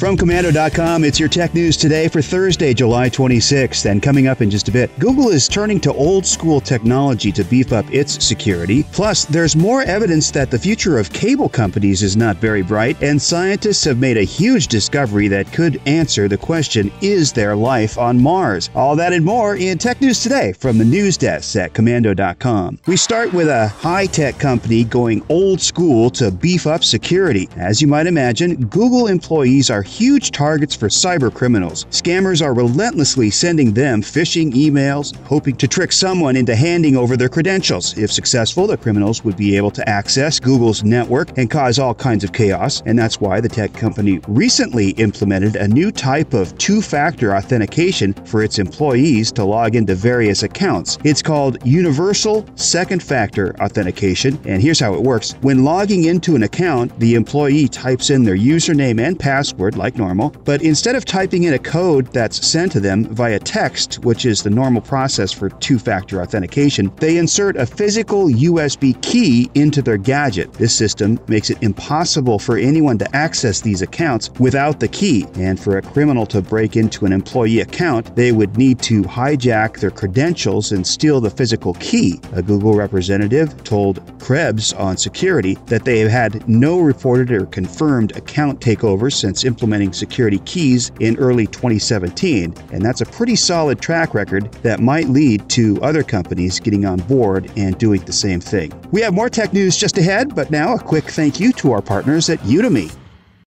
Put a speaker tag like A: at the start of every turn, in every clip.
A: From Komando.com, it's your tech news today for Thursday, July 26th. And coming up in just a bit, Google is turning to old school technology to beef up its security. Plus, there's more evidence that the future of cable companies is not very bright, and scientists have made a huge discovery that could answer the question, is there life on Mars? All that and more in Tech News Today from the news desk at Komando.com. We start with a high-tech company going old school to beef up security. As you might imagine, Google employees are huge targets for cyber criminals. Scammers are relentlessly sending them phishing emails, hoping to trick someone into handing over their credentials. If successful, the criminals would be able to access Google's network and cause all kinds of chaos, and that's why the tech company recently implemented a new type of two-factor authentication for its employees to log into various accounts. It's called Universal Second Factor Authentication, and here's how it works. When logging into an account, the employee types in their username and password like normal, but instead of typing in a code that's sent to them via text, which is the normal process for two-factor authentication, they insert a physical USB key into their gadget. This system makes it impossible for anyone to access these accounts without the key, and for a criminal to break into an employee account, they would need to hijack their credentials and steal the physical key. A Google representative told Krebs on security that they have had no reported or confirmed account takeovers since implementing security keys in early 2017, and that's a pretty solid track record that might lead to other companies getting on board and doing the same thing. We have more tech news just ahead, but now a quick thank you to our partners at Udemy.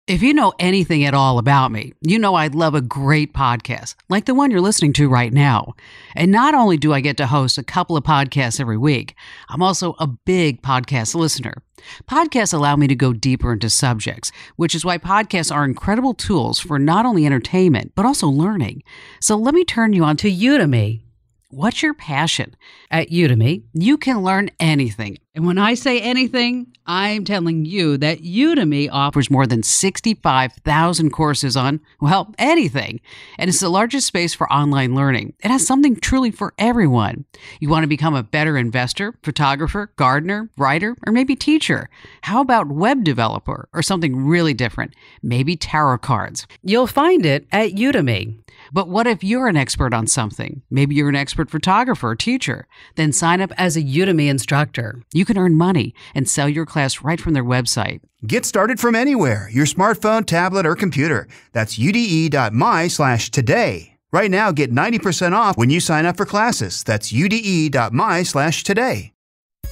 B: If you know anything at all about me, you know I'd love a great podcast, like the one you're listening to right now. And not only do I get to host a couple of podcasts every week, I'm also a big podcast listener. Podcasts allow me to go deeper into subjects, which is why podcasts are incredible tools for not only entertainment, but also learning. So let me turn you on to Udemy. What's your passion? At Udemy, you can learn anything. And when I say anything, I'm telling you that Udemy offers more than 65,000 courses on, well, anything. And it's the largest space for online learning. It has something truly for everyone. You want to become a better investor, photographer, gardener, writer, or maybe teacher? How about web developer or something really different? Maybe tarot cards. You'll find it at Udemy. But what if you're an expert on something? Maybe you're an expert photographer or teacher. Then sign up as a Udemy instructor. You can earn money and sell your class right from their website.
A: Get started from anywhere, your smartphone, tablet, or computer. That's ude.my/today. Right now, get 90% off when you sign up for classes. That's ude.my/today.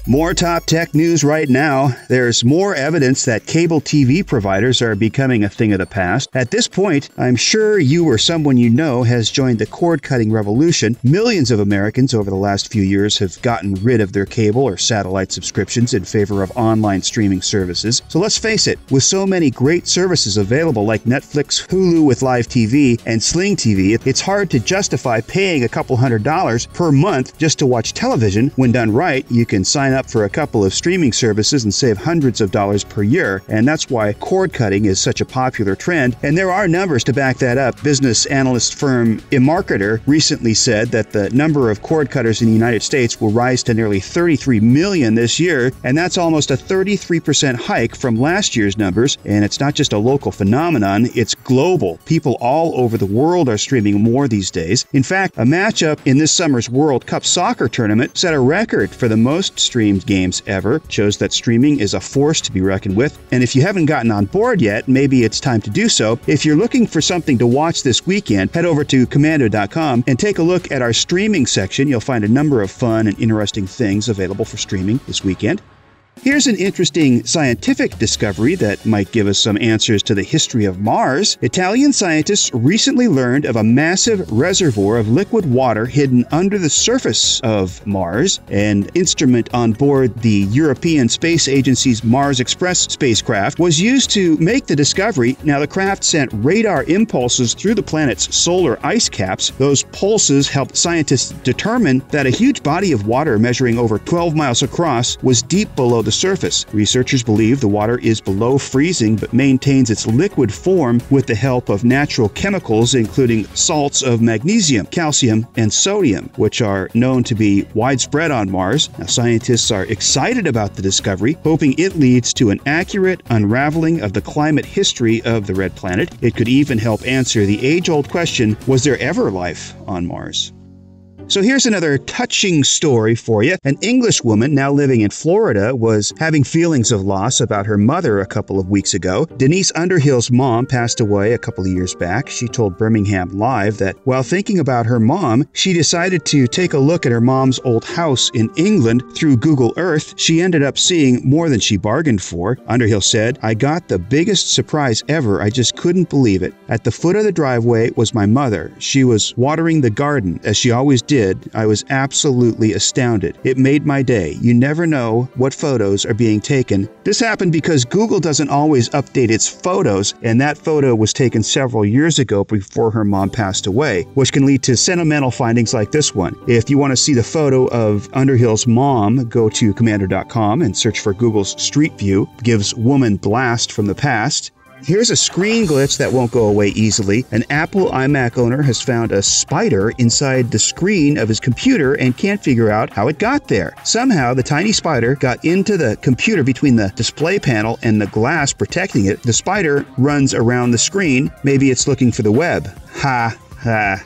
A: More top tech news right now. There's more evidence that cable TV providers are becoming a thing of the past. At this point, I'm sure you or someone you know has joined the cord-cutting revolution. Millions of Americans over the last few years have gotten rid of their cable or satellite subscriptions in favor of online streaming services. So let's face it, with so many great services available like Netflix, Hulu with live TV, and Sling TV, it's hard to justify paying a couple $100 per month just to watch television. When done right, you can sign up for a couple of streaming services and save hundreds of dollars per year, and that's why cord cutting is such a popular trend, and there are numbers to back that up. Business analyst firm eMarketer recently said that the number of cord cutters in the United States will rise to nearly 33 million this year, and that's almost a 33% hike from last year's numbers. And it's not just a local phenomenon, it's global. People all over the world are streaming more these days. In fact, a matchup in this summer's World Cup soccer tournament set a record for the most streamed games ever. Shows that streaming is a force to be reckoned with. And if you haven't gotten on board yet, maybe it's time to do so. If you're looking for something to watch this weekend, head over to Komando.com and take a look at our streaming section. You'll find a number of fun and interesting things available for streaming this weekend. Here's an interesting scientific discovery that might give us some answers to the history of Mars. Italian scientists recently learned of a massive reservoir of liquid water hidden under the surface of Mars. An instrument on board the European Space Agency's Mars Express spacecraft was used to make the discovery. Now, the craft sent radar impulses through the planet's solar ice caps. Those pulses helped scientists determine that a huge body of water measuring over 12 miles across was deep below below the surface. Researchers believe the water is below freezing but maintains its liquid form with the help of natural chemicals, including salts of magnesium, calcium, and sodium, which are known to be widespread on Mars. Now, scientists are excited about the discovery, hoping it leads to an accurate unraveling of the climate history of the red planet. It could even help answer the age-old question, was there ever life on Mars? So here's another touching story for you. An English woman now living in Florida was having feelings of loss about her mother a couple of weeks ago. Denise Underhill's mom passed away a couple of years back. She told Birmingham Live that while thinking about her mom, she decided to take a look at her mom's old house in England through Google Earth. She ended up seeing more than she bargained for. Underhill said, "I got the biggest surprise ever. I just couldn't believe it. At the foot of the driveway was my mother. She was watering the garden, as she always did. I was absolutely astounded. It made my day. You never know what photos are being taken." This happened because Google doesn't always update its photos, and that photo was taken several years ago before her mom passed away, which can lead to sentimental findings like this one. If you want to see the photo of Underhill's mom, go to Komando.com and search for Google's Street View. It gives woman blast from the past. Here's a screen glitch that won't go away easily. An Apple iMac owner has found a spider inside the screen of his computer and can't figure out how it got there. Somehow, the tiny spider got into the computer between the display panel and the glass protecting it. The spider runs around the screen. Maybe it's looking for the web. Ha, ha.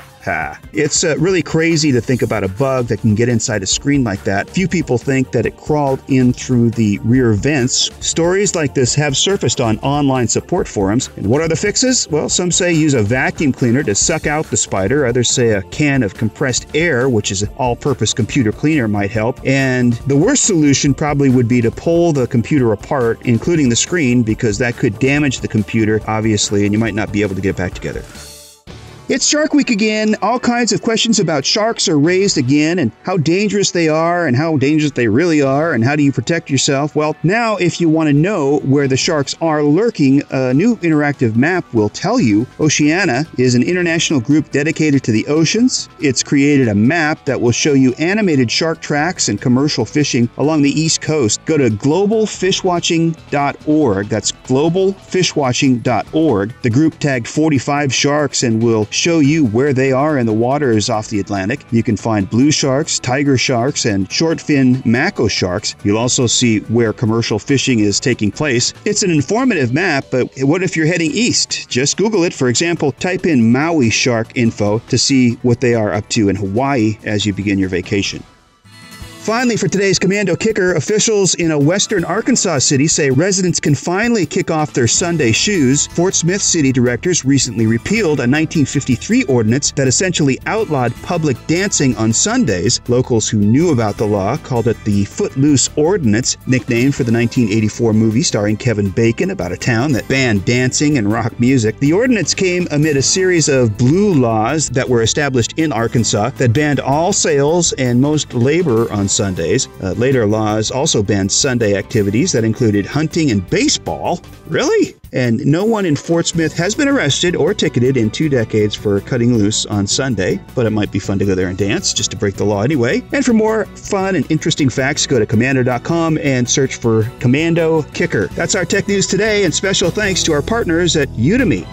A: It's really crazy to think about a bug that can get inside a screen like that. Few people think that it crawled in through the rear vents. Stories like this have surfaced on online support forums. And what are the fixes? Well, some say use a vacuum cleaner to suck out the spider. Others say a can of compressed air, which is an all-purpose computer cleaner, might help. And the worst solution probably would be to pull the computer apart, including the screen, because that could damage the computer, obviously, and you might not be able to get it back together. It's Shark Week again. All kinds of questions about sharks are raised again, and how dangerous they are, and how dangerous they really are, and how do you protect yourself? Well, now if you want to know where the sharks are lurking, a new interactive map will tell you. Oceana is an international group dedicated to the oceans. It's created a map that will show you animated shark tracks and commercial fishing along the East Coast. Go to globalfishwatching.org. That's globalfishwatching.org. The group tagged 45 sharks and will show you where they are in the waters off the Atlantic. You can find blue sharks, tiger sharks, and short-fin mako sharks. You'll also see where commercial fishing is taking place. It's an informative map, but what if you're heading east? Just Google it. For example, type in Maui shark info to see what they are up to in Hawaii as you begin your vacation. Finally, for today's Komando Kicker, officials in a western Arkansas city say residents can finally kick off their Sunday shoes. Fort Smith city directors recently repealed a 1953 ordinance that essentially outlawed public dancing on Sundays. Locals who knew about the law called it the Footloose Ordinance, nicknamed for the 1984 movie starring Kevin Bacon about a town that banned dancing and rock music. The ordinance came amid a series of blue laws that were established in Arkansas that banned all sales and most labor on Sundays. Later laws also banned Sunday activities that included hunting and baseball. Really? And no one in Fort Smith has been arrested or ticketed in 2 decades for cutting loose on Sunday, but it might be fun to go there and dance just to break the law anyway. And for more fun and interesting facts, go to Komando.com and search for Komando Kicker. That's our tech news today, and special thanks to our partners at Udemy.